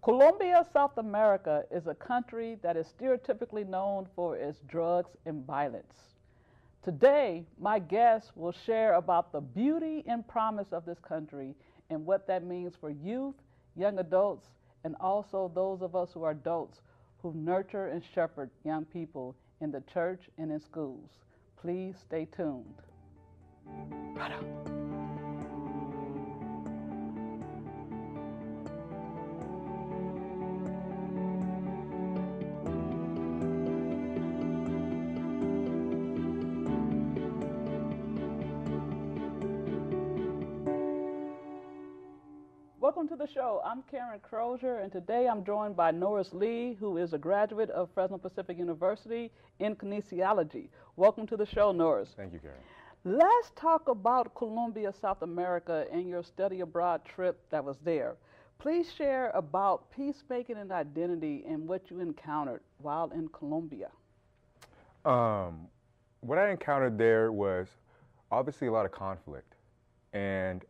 Colombia, South America is a country that is stereotypically known for its drugs and violence. Today, my guests will share about the beauty and promise of this country and what that means for youth, young adults, and also those of us who are adults who nurture and shepherd young people in the church and in schools. Please stay tuned. Right on. Welcome to the show. I'm Karen Crozier, and today I'm joined by Norris Lee, who is a graduate of Fresno Pacific University in kinesiology. Welcome to the show, Norris. Thank you, Karen. Let's talk about Colombia, South America, and your study abroad trip that was there. Please share about peacemaking and identity and what you encountered while in Colombia. What I encountered there was obviously a lot of conflict, and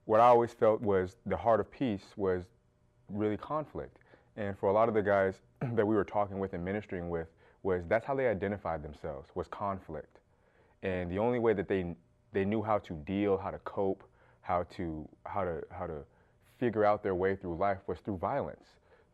what I always felt was the heart of peace was really conflict. And for a lot of the guys that we were talking with and ministering with, was that's how they identified themselves, was conflict. And the only way that they knew how to deal, how to cope, how to figure out their way through life was through violence,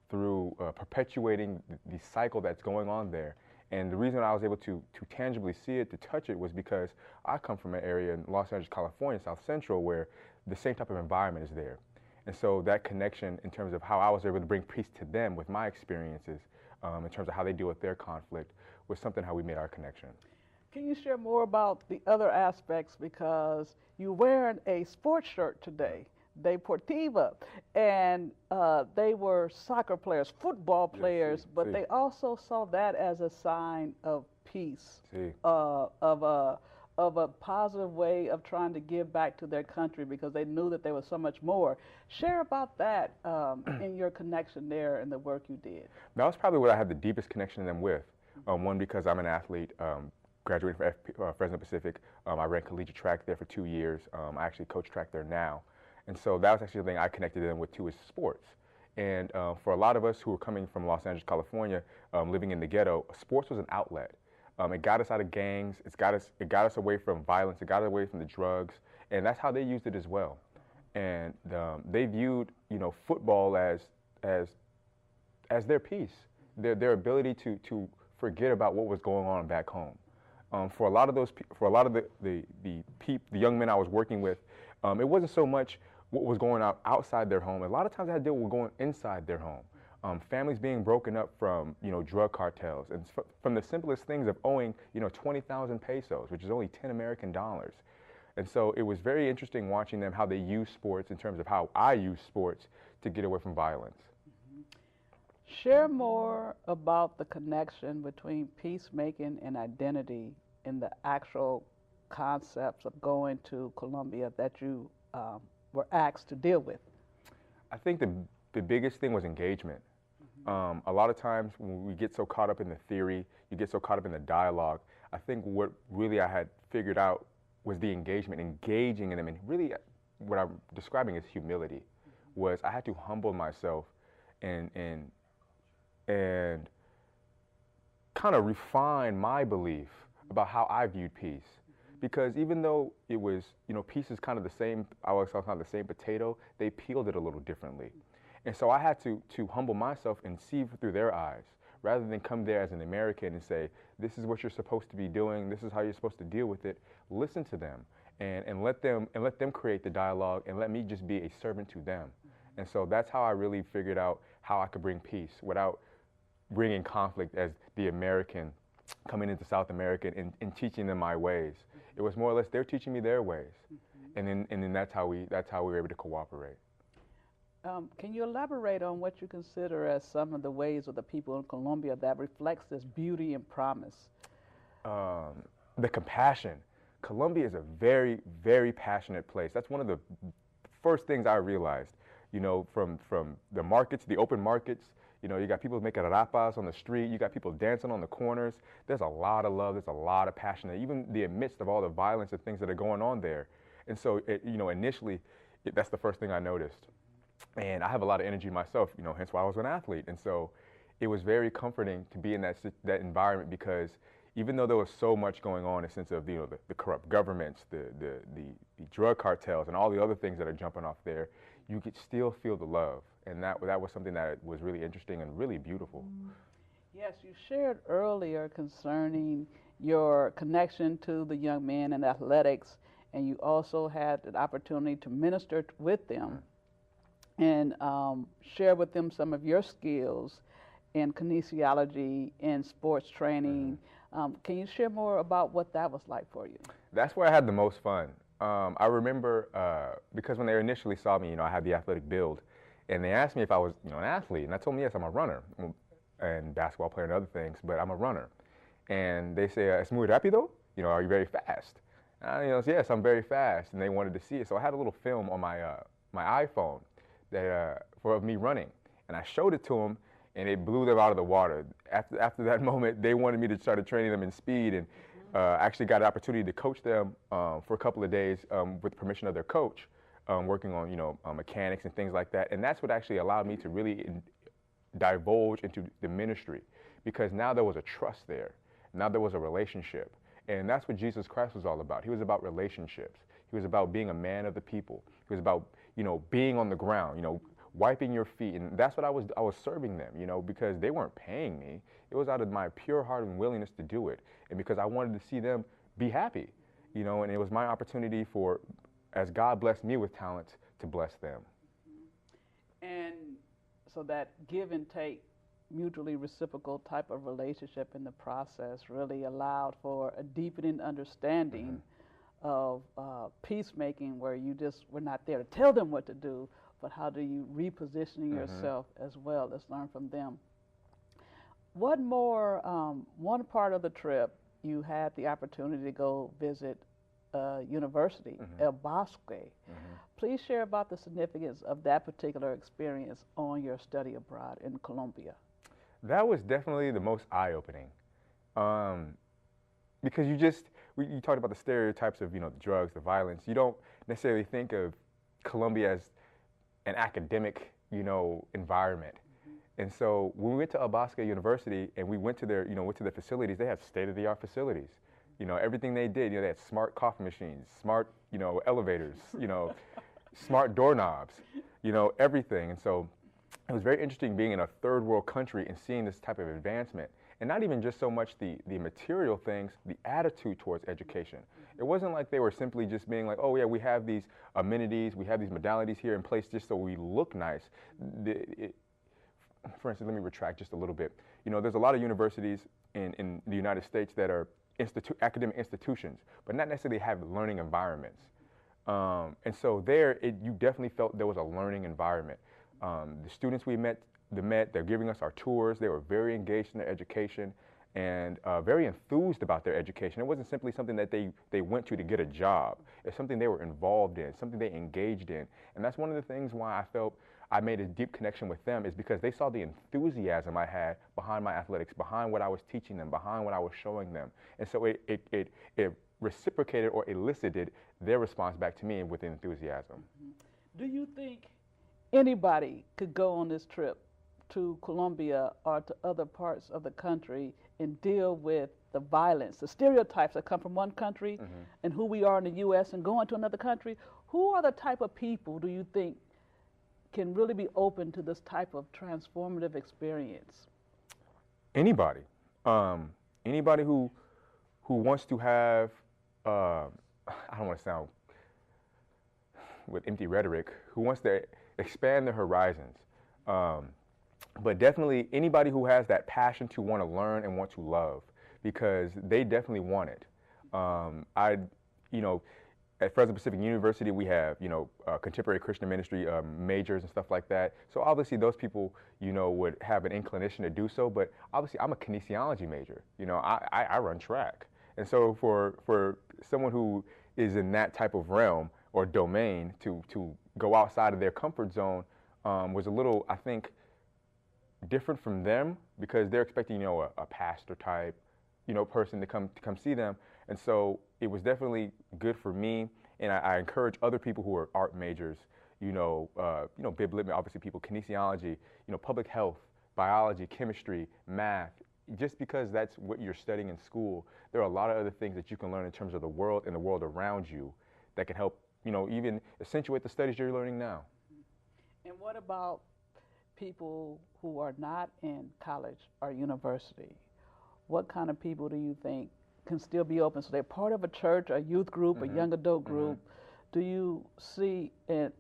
through perpetuating the cycle that's going on there. And the reason I was able to tangibly see it, to touch it, was because I come from an area in Los Angeles, California, South Central, where the same type of environment is there. And so that connection in terms of how I was able to bring peace to them with my experiences, in terms of how they deal with their conflict, was something how we made our connection. Can you share more about the other aspects, because you're wearing a sports shirt today, Deportiva, and they were soccer players, football players, but they also saw that as a sign of peace, of a positive way of trying to give back to their country, because they knew that there was so much more. Share about that in your connection there and the work you did. That was probably what I had the deepest connection to them with. One, because I'm an athlete, graduating from Fresno Pacific. I ran collegiate track there for 2 years. I actually coach track there now. And so that was actually the thing I connected them with too, is sports. And for a lot of us who were coming from Los Angeles, California, living in the ghetto, sports was an outlet. It got us out of gangs. It got us away from violence. It got us away from the drugs, and that's how they used it as well. And they viewed, football as their peace, their ability to forget about what was going on back home. For a lot of the young men I was working with, it wasn't so much what was going on outside their home. A lot of times I had to deal with going inside their home. Families being broken up from, drug cartels, and from the simplest things of owing, 20,000 pesos, which is only 10 American dollars. And so it was very interesting watching them, how they use sports in terms of how I use sports to get away from violence. Mm-hmm. Share more about the connection between peacemaking and identity in the actual concepts of going to Colombia that you were asked to deal with. I think the biggest thing was engagement. A lot of times when we get so caught up in the theory, you get so caught up in the dialogue, I think what really I had figured out was the engagement, engaging in them, and really what I'm describing as humility, was I had to humble myself and kind of refine my belief about how I viewed peace. Because even though it was, peace is kind of the same, I always thought kind of the same potato, they peeled it a little differently. And so I had to humble myself and see through their eyes, rather than come there as an American and say, this is what you're supposed to be doing, this is how you're supposed to deal with it. Listen to them and let them create the dialogue, and let me just be a servant to them. And so that's how I really figured out how I could bring peace without bringing conflict as the American coming into South America and teaching them my ways. It was more or less they're teaching me their ways, and then that's how we were able to cooperate. Can you elaborate on what you consider as some of the ways of the people in Colombia that reflects this beauty and promise? The compassion. Colombia is a very, very passionate place. That's one of the first things I realized. From the markets, the open markets. You got people making rapas on the street. You got people dancing on the corners. There's a lot of love. There's a lot of passion. Even in the midst of all the violence and things that are going on there. And so, initially, that's the first thing I noticed. And I have a lot of energy myself, hence why I was an athlete. And so it was very comforting to be in that environment, because even though there was so much going on in the sense of the corrupt governments, the drug cartels, and all the other things that are jumping off there, you could still feel the love, and that was something that was really interesting and really beautiful. Yes, you shared earlier concerning your connection to the young men in athletics, and you also had an opportunity to minister with them and share with them some of your skills in kinesiology and sports training. Can you share more about what that was like for you? That's where I had the most fun. I remember because when they initially saw me, I had the athletic build, and they asked me if I was, an athlete, and I told them yes, I'm a runner, and basketball player and other things, but I'm a runner. And they say, "Es muy rápido?" Are you very fast? And I, yes, I'm very fast, and they wanted to see it, so I had a little film on my my iPhone that for me running, and I showed it to them, and it blew them out of the water. After that moment, they wanted me to start training them in speed, and actually got an opportunity to coach them for a couple of days with permission of their coach, working on mechanics and things like that. And that's what actually allowed me to really divulge into the ministry, because now there was a trust there. Now there was a relationship, and that's what Jesus Christ was all about. He was about relationships. He was about being a man of the people. He was about being on the ground, wiping your feet, and that's what I was serving them, because they weren't paying me. It was out of my pure heart and willingness to do it, and because I wanted to see them be happy, and it was my opportunity for, as God blessed me with talents, to bless them. And so that give and take, mutually reciprocal type of relationship in the process really allowed for a deepening understanding of peacemaking, where you just were not there to tell them what to do, but how do you reposition yourself as well as learn from them. What more, one part of the trip, you had the opportunity to go visit a university, El Bosque. Please share about the significance of that particular experience on your study abroad in Colombia. That was definitely the most eye-opening, because you talked about the stereotypes of the drugs, the violence. You don't necessarily think of Colombia as an academic environment. And so when we went to El Bosque University and we went to their facilities, they have state-of-the-art facilities. Everything they did, they had smart coffee machines, smart elevators, smart doorknobs, everything. And so it was very interesting being in a third world country and seeing this type of advancement, and not even just so much the material things, the attitude towards education. It wasn't like they were simply just being like, oh yeah, we have these amenities, we have these modalities here in place just so we look nice. For instance, let me retract just a little bit. There's a lot of universities in the United States that are academic institutions, but not necessarily have learning environments. And so there, you definitely felt there was a learning environment. The students we met, they're giving us our tours. They were very engaged in their education and very enthused about their education. It wasn't simply something that they went to get a job. It's something they were involved in, something they engaged in. And that's one of the things why I felt I made a deep connection with them, is because they saw the enthusiasm I had behind my athletics, behind what I was teaching them, behind what I was showing them. And so it reciprocated or elicited their response back to me with enthusiasm. Do you think anybody could go on this trip to Colombia or to other parts of the country and deal with the violence, the stereotypes that come from one country and who we are in the U.S. and going to another country? Who are the type of people do you think can really be open to this type of transformative experience? Anybody. Anybody who wants to have, I don't want to sound with empty rhetoric, who wants to expand their horizons. But definitely anybody who has that passion to want to learn and want to love, because they definitely want it. At Fresno Pacific University, we have, contemporary Christian ministry majors and stuff like that. So obviously those people, would have an inclination to do so. But obviously I'm a kinesiology major. I run track. And so for someone who is in that type of realm or domain to go outside of their comfort zone was a little, I think, different from them, because they're expecting, a pastor type, person to come see them. And so it was definitely good for me, and I encourage other people who are art majors, biblical, obviously people, kinesiology, public health, biology, chemistry, math. Just because that's what you're studying in school, there are a lot of other things that you can learn in terms of the world and the world around you that can help, even accentuate the studies you're learning now. And what about people who are not in college or university? What kind of people do you think can still be open? So they're part of a church, a youth group, a young adult group. Do you see, and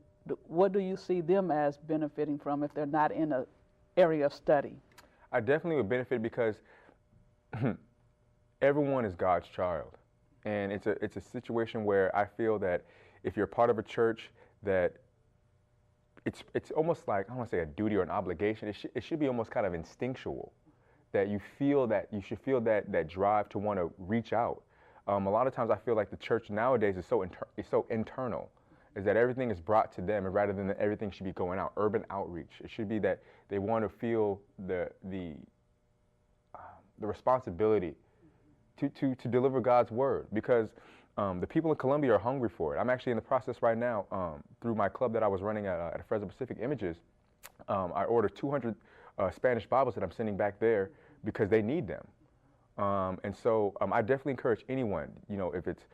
what do you see them as benefiting from if they're not in an area of study? I definitely would benefit because everyone is God's child. And it's a situation where I feel that if you're part of a church, that it's almost like, I don't want to say a duty or an obligation, it should be almost kind of instinctual, that you should feel that drive to want to reach out. A lot of times I feel like the church nowadays is so internal, is that everything is brought to them, and rather than that everything should be going out, urban outreach. It should be that they want to feel the responsibility to deliver God's word, because the people in Colombia are hungry for it. I'm actually in the process right now, through my club that I was running at Fresno Pacific Images. I ordered 200 Spanish Bibles that I'm sending back there because they need them. And so I definitely encourage anyone, if it's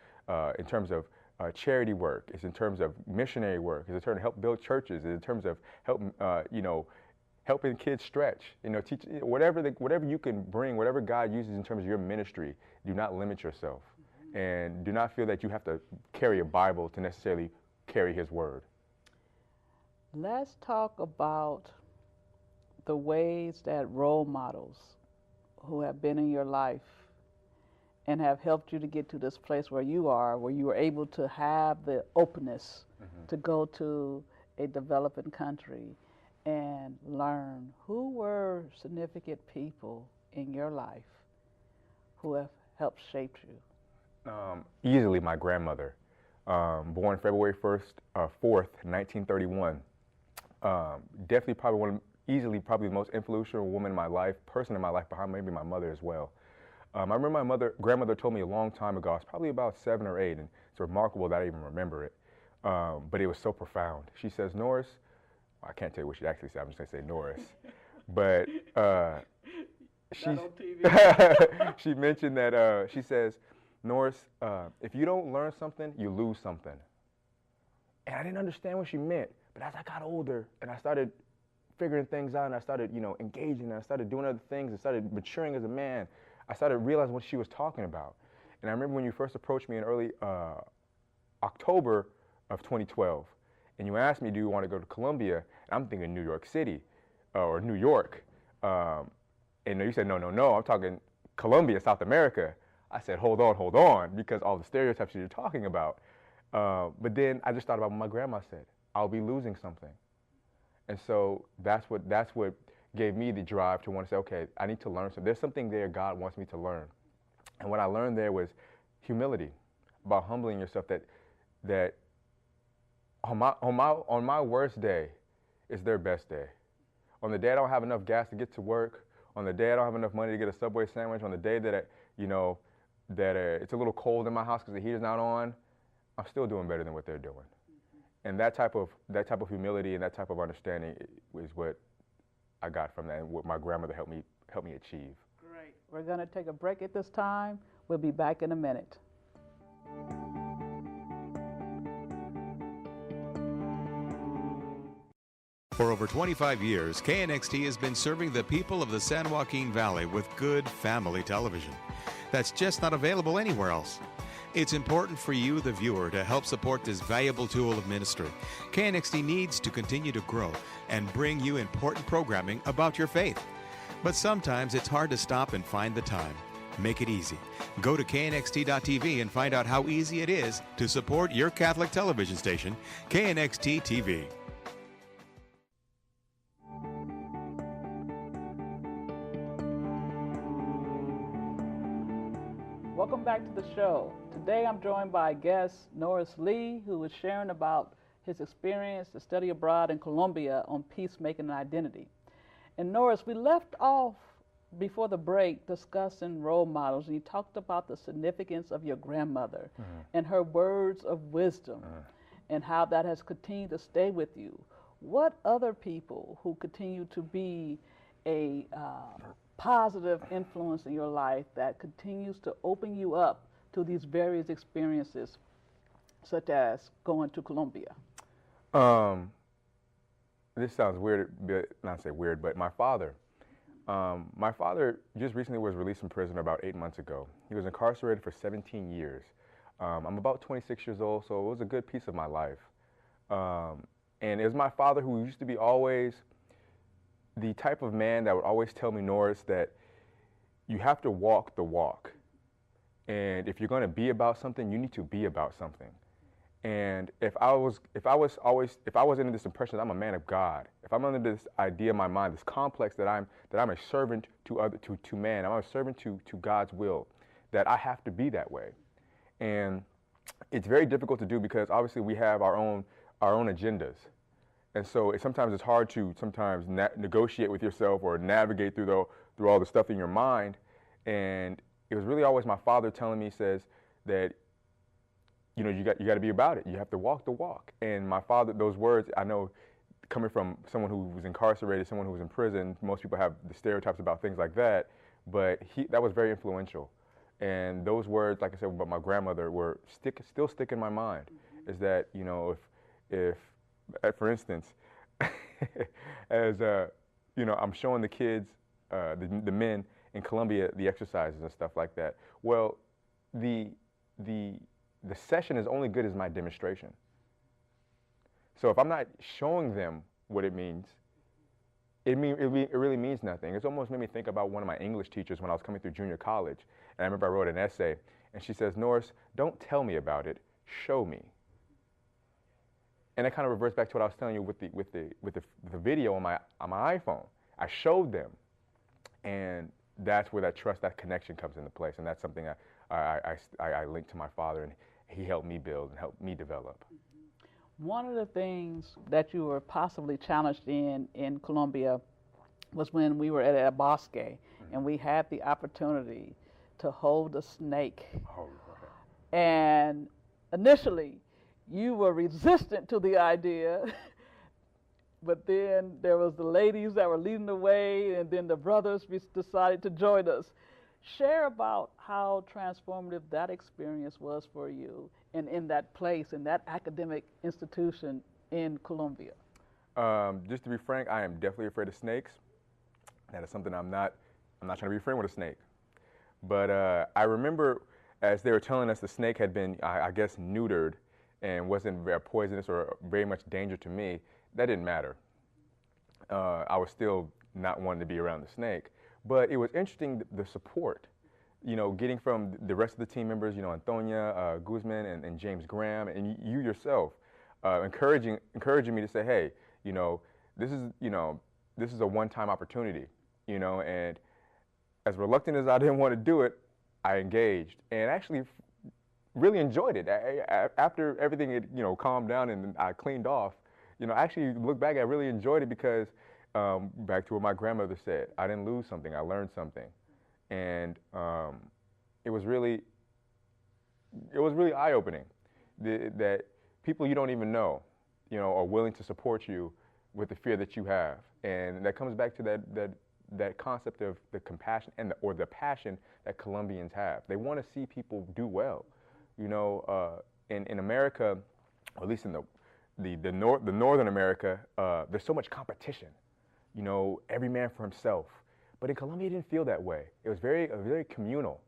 in terms of charity work, it's in terms of missionary work, it's in terms of help build churches, it's in terms of helping kids stretch, teach, whatever you can bring, whatever God uses in terms of your ministry, do not limit yourself. And do not feel that you have to carry a Bible to necessarily carry His word. Let's talk about the ways that role models who have been in your life and have helped you to get to this place where you are able to have the openness to go to a developing country and learn. Who were significant people in your life who have helped shape you? Easily my grandmother, born February 4th, 1931. Definitely probably the most influential woman in my life, person in my life, behind maybe my mother as well. I remember my grandmother told me a long time ago, I was probably about 7 or 8, and it's remarkable that I even remember it, but it was so profound. She says, Norris, I can't tell you what she actually said, I'm just going to say Norris, but she mentioned that, she says, Norris, if you don't learn something, you lose something. And I didn't understand what she meant, but as I got older and I started figuring things out and I started, engaging and I started doing other things and started maturing as a man, I started realizing what she was talking about. And I remember when you first approached me in early October of 2012, and you asked me, do you want to go to Colombia? And I'm thinking New York City or New York. And you said, no, I'm talking Colombia, South America. I said, hold on, because all the stereotypes you're talking about. But then I just thought about what my grandma said. I'll be losing something. And so that's what gave me the drive to want to say, okay, I need to learn something. There's something there God wants me to learn. And what I learned there was humility, about humbling yourself, that on my worst day is their best day. On the day I don't have enough gas to get to work, on the day I don't have enough money to get a Subway sandwich, on the day that it's a little cold in my house because the heater's not on, I'm still doing better than what they're doing. And that type of humility and that type of understanding is what I got from that, and what my grandmother helped me achieve. Great. We're going to take a break at this time. We'll be back in a minute. For over 25 years, KNXT has been serving the people of the San Joaquin Valley with good family television that's just not available anywhere else. It's important for you, the viewer, to help support this valuable tool of ministry. KNXT needs to continue to grow and bring you important programming about your faith. But sometimes it's hard to stop and find the time. Make it easy. Go to knxt.tv and find out how easy it is to support your Catholic television station, KNXT TV. Welcome back to the show. Today I'm joined by guest Norris Lee, who is sharing about his experience to study abroad in Colombia on peacemaking and identity. And Norris, we left off before the break discussing role models, and you talked about the significance of your grandmother and her words of wisdom. and how that has continued to stay with you. What other people who continue to be a positive influence in your life that continues to open you up to these various experiences, such as going to Colombia? This sounds weird, but not say weird, but my father. My father just recently was released from prison about 8 months ago. He was incarcerated for 17 years. I'm about 26 years old, so it was a good piece of my life. And it was my father who used to be always the type of man that would always tell me, Norris, that you have to walk the walk. And if you're going to be about something, you need to be about something. And if I was under this impression that I'm a man of God, if I'm under this idea in my mind, this complex that I'm a servant to man, I'm a servant to God's will, that I have to be that way. And it's very difficult to do because obviously we have our own agendas. And so sometimes it's hard to negotiate with yourself or navigate through all the stuff in your mind. And it was really always my father telling me, says that, you know, you got to be about it. You have to walk the walk. And my father, those words, I know, coming from someone who was incarcerated, someone who was in prison, most people have the stereotypes about things like that, but that was very influential. And those words, like I said about my grandmother, still stick in my mind. Is that, you know, if for instance, as you know, I'm showing the kids, the men in Colombia, the exercises and stuff like that. Well, the session is only good as my demonstration. So if I'm not showing them what it means, it really means nothing. It's almost made me think about one of my English teachers when I was coming through junior college. And I remember I wrote an essay, and she says, Norris, don't tell me about it, show me. And that kind of reverts back to what I was telling you with the video on my iPhone. I showed them, and that's where that trust, that connection comes into place. And that's something I linked to my father, and he helped me build and helped me develop. One of the things that you were possibly challenged in Colombia was when we were at El Bosque, and we had the opportunity to hold a snake. Oh, right. And initially, you were resistant to the idea, but then there was the ladies that were leading the way, and then the brothers decided to join us. Share about how transformative that experience was for you and in that place, in that academic institution in Colombia. Just to be frank, I am definitely afraid of snakes. That is something I'm not trying to be friends with a snake. But I remember as they were telling us the snake had been, I guess, neutered and wasn't very poisonous or very much danger to me. That didn't matter. I was still not wanting to be around the snake. But it was interesting, the support, you know, getting from the rest of the team members, you know, Antonia, Guzman, and James Graham, and you yourself, encouraging me to say, hey, you know, this is a one-time opportunity, you know, and as reluctant as I didn't want to do it, I engaged and actually really enjoyed it. After everything had, you know, calmed down and I cleaned off, you know, I actually look back, I really enjoyed it because back to what my grandmother said, I didn't lose something, I learned something. And it was really eye-opening that people you don't even know, you know, are willing to support you with the fear that you have. And that comes back to that concept of the compassion or the passion that Colombians have. They want to see people do well. You know, in America, or at least in the Northern America, there's so much competition. You know, every man for himself. But in Colombia, it didn't feel that way. It was very communal,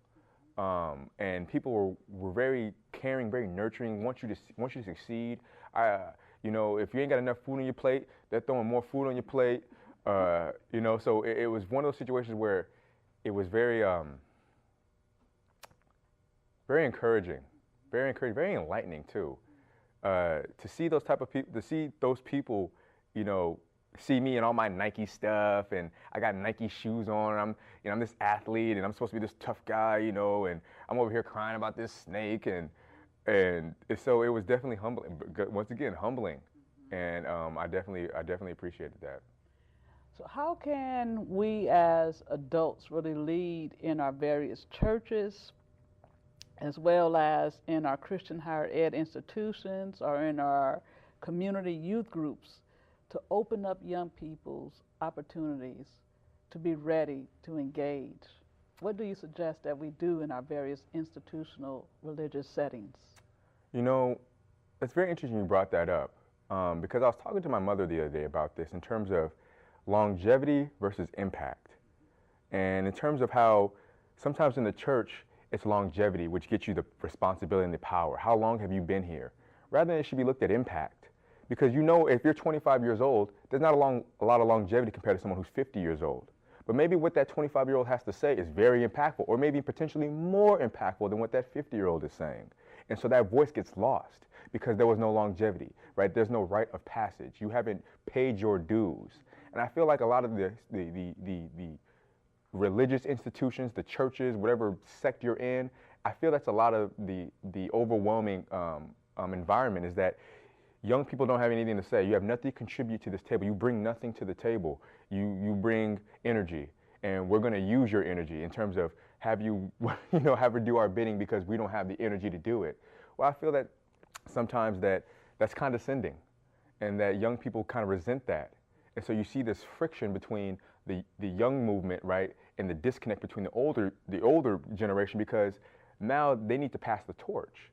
and people were very caring, very nurturing. Want you to succeed. You know, if you ain't got enough food on your plate, they're throwing more food on your plate. You know, so it was one of those situations where it was very encouraging, very enlightening too. To see those type of people, to see those people, you know, see me and all my Nike stuff, and I got Nike shoes on. I'm this athlete, and I'm supposed to be this tough guy, you know, and I'm over here crying about this snake, and so it was definitely humbling. Once again, humbling, and I definitely appreciated that. So how can we as adults really lead in our various churches, as well as in our Christian higher ed institutions or in our community youth groups, to open up young people's opportunities to be ready to engage? What do you suggest that we do in our various institutional religious settings? You know, it's very interesting you brought that up, because I was talking to my mother the other day about this in terms of longevity versus impact. And in terms of how sometimes in the church, it's longevity, which gets you the responsibility and the power. How long have you been here? Rather than it should be looked at impact. Because you know, if you're 25 years old, there's not a lot of longevity compared to someone who's 50 years old. But maybe what that 25-year-old has to say is very impactful, or maybe potentially more impactful than what that 50-year-old is saying. And so that voice gets lost because there was no longevity, right? There's no rite of passage. You haven't paid your dues. And I feel like a lot of the religious institutions, the churches, whatever sect you're in, I feel that's a lot of the overwhelming environment, is that young people don't have anything to say. You have nothing to contribute to this table. You bring nothing to the table. You bring energy, and we're going to use your energy in terms of have you have her do our bidding because we don't have the energy to do it. Well, I feel that sometimes that's condescending, and that young people kind of resent that. And so you see this friction between the young movement, right, and the disconnect between the older generation, because now they need to pass the torch.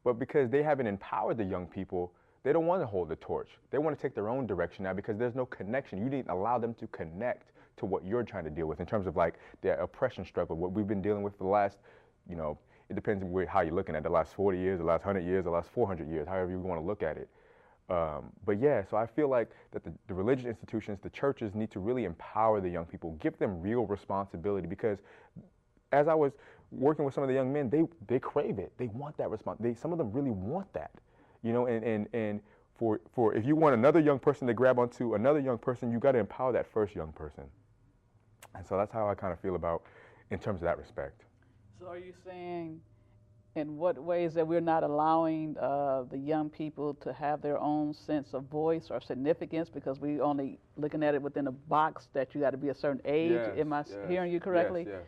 But because they haven't empowered the young people, they don't want to hold the torch. They want to take their own direction now because there's no connection. You didn't allow them to connect to what you're trying to deal with in terms of like the oppression struggle, what we've been dealing with for the last, it depends on how you're looking at it, the last 40 years, the last 100 years, the last 400 years, however you want to look at it. But yeah, so I feel like that the religious institutions, the churches need to really empower the young people, give them real responsibility, because as I was working with some of the young men, they crave it. They want that responsibility. Some of them really want that. And for if you want another young person to grab onto another young person, you got to empower that first young person. And so that's how I kind of feel about in terms of that respect. So are you saying in what ways that we're not allowing the young people to have their own sense of voice or significance because we only looking at it within a box that you got to be a certain age? Yes, Am I yes, hearing you correctly? Yes.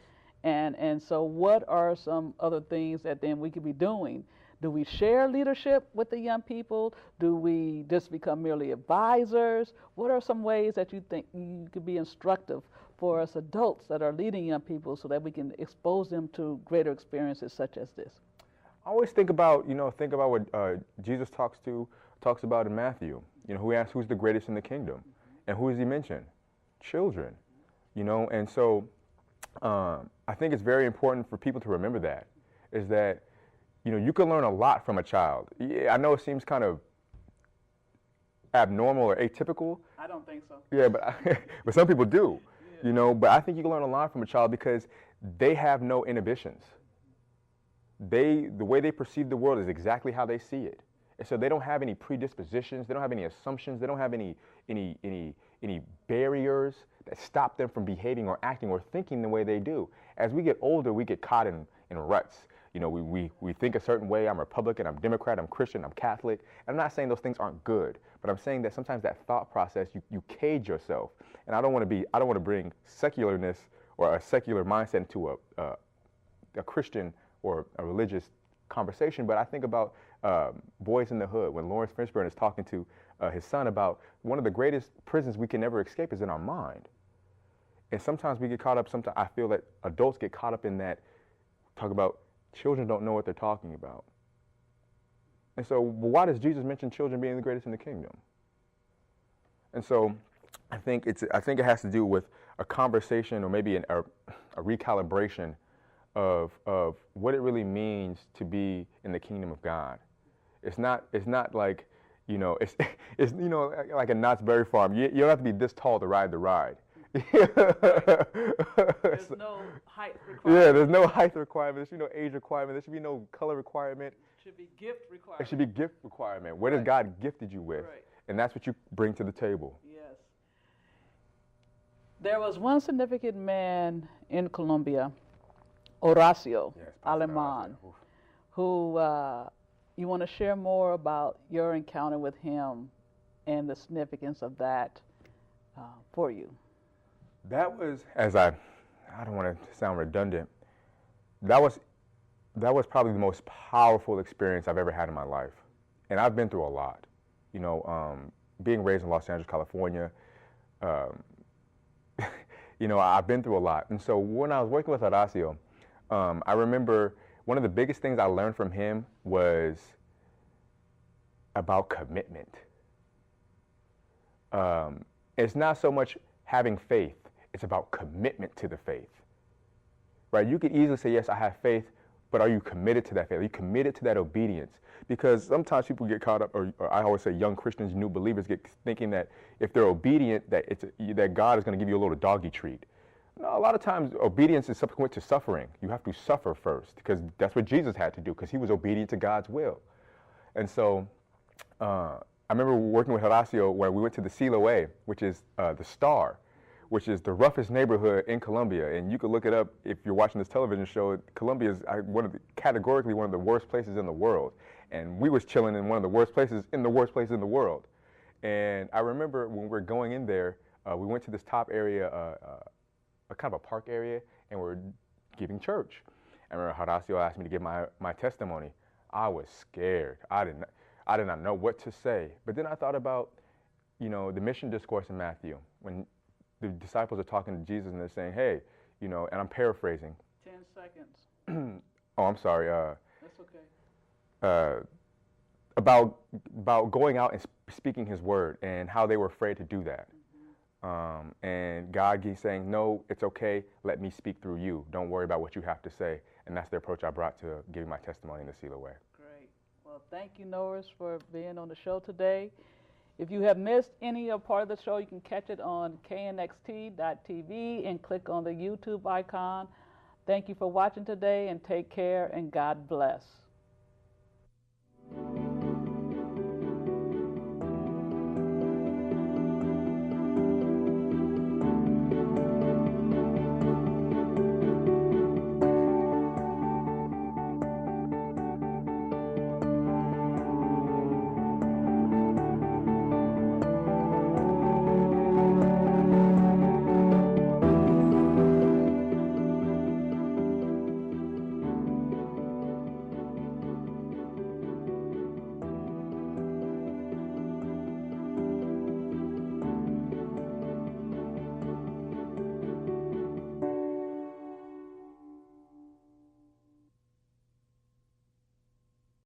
And so what are some other things that then we could be doing? Do we share leadership with the young people? Do we just become merely advisors? What are some ways that you think you could be instructive for us adults that are leading young people so that we can expose them to greater experiences such as this? I always think about what Jesus talks about in Matthew. Who asks who's the greatest in the kingdom, and who does he mention? Children. And so I think it's very important for people to remember that, is that you can learn a lot from a child. I know it seems kind of abnormal or atypical. I don't think so. Yeah, but some people do. Yeah. But I think you can learn a lot from a child because they have no inhibitions. The way they perceive the world is exactly how they see it. And so they don't have any predispositions, they don't have any assumptions, they don't have any barriers that stop them from behaving or acting or thinking the way they do. As we get older, we get caught in ruts. We think a certain way. I'm Republican, I'm Democrat, I'm Christian, I'm Catholic. And I'm not saying those things aren't good, but I'm saying that sometimes that thought process, you cage yourself. And I don't want to bring secularness or a secular mindset into a Christian or a religious conversation, but I think about Boys in the Hood, when Lawrence Fishburne is talking to his son about one of the greatest prisons we can never escape is in our mind. And sometimes we get caught up, I feel that adults get caught up in that, talk about children don't know what they're talking about. And so why does Jesus mention children being the greatest in the kingdom? And so I think it has to do with a conversation or maybe a recalibration of what it really means to be in the kingdom of God. It's not like, it's like a Knott's Berry Farm. You don't have to be this tall to ride the ride. There's no height requirement. Yeah, there's no height requirement. There should be no age requirement. There should be no color requirement. It should be gift requirement. It should be gift requirement. What has God gifted you with? Right. And that's what you bring to the table. Yes. There was one significant man in Colombia, Horacio Aleman, who you want to share more about your encounter with him and the significance of that for you. That was, I don't want to sound redundant, that was that was probably the most powerful experience I've ever had in my life. And I've been through a lot. You know, being raised in Los Angeles, California, you know, I've been through a lot. And so when I was working with Horacio, I remember one of the biggest things I learned from him was about commitment. It's not so much having faith, it's about commitment to the faith. Right? You could easily say, yes, I have faith, but are you committed to that faith? Are you committed to that obedience? Because sometimes people get caught up, or I always say young Christians, new believers get thinking that if they're obedient, that God is going to give you a little doggy treat. No, a lot of times obedience is subsequent to suffering. You have to suffer first, because that's what Jesus had to do, because he was obedient to God's will. And so I remember working with Horacio where we went to the Siloé, which is the Star, which is the roughest neighborhood in Colombia. And you can look it up if you're watching this television show. Colombia is categorically one of the worst places in the world. And we was chilling in one of the worst places in the worst place in the world. And I remember when we were going in there, we went to this top area, a kind of a park area, and we're giving church. I remember Horacio asked me to give my testimony. I was scared. I did not know what to say. But then I thought about, you know, the mission discourse in Matthew, when the disciples are talking to Jesus and they're saying, hey, you know, and I'm paraphrasing. 10 seconds. Oh, I'm sorry. That's okay. About going out and speaking his word and how they were afraid to do that. And God keeps saying, no, it's okay. Let me speak through you. Don't worry about what you have to say. And that's the approach I brought to giving my testimony in the Siloé. Great. Well, thank you, Norris, for being on the show today. If you have missed any part of the show, you can catch it on knxt.tv and click on the YouTube icon. Thank you for watching today, and take care, and God bless.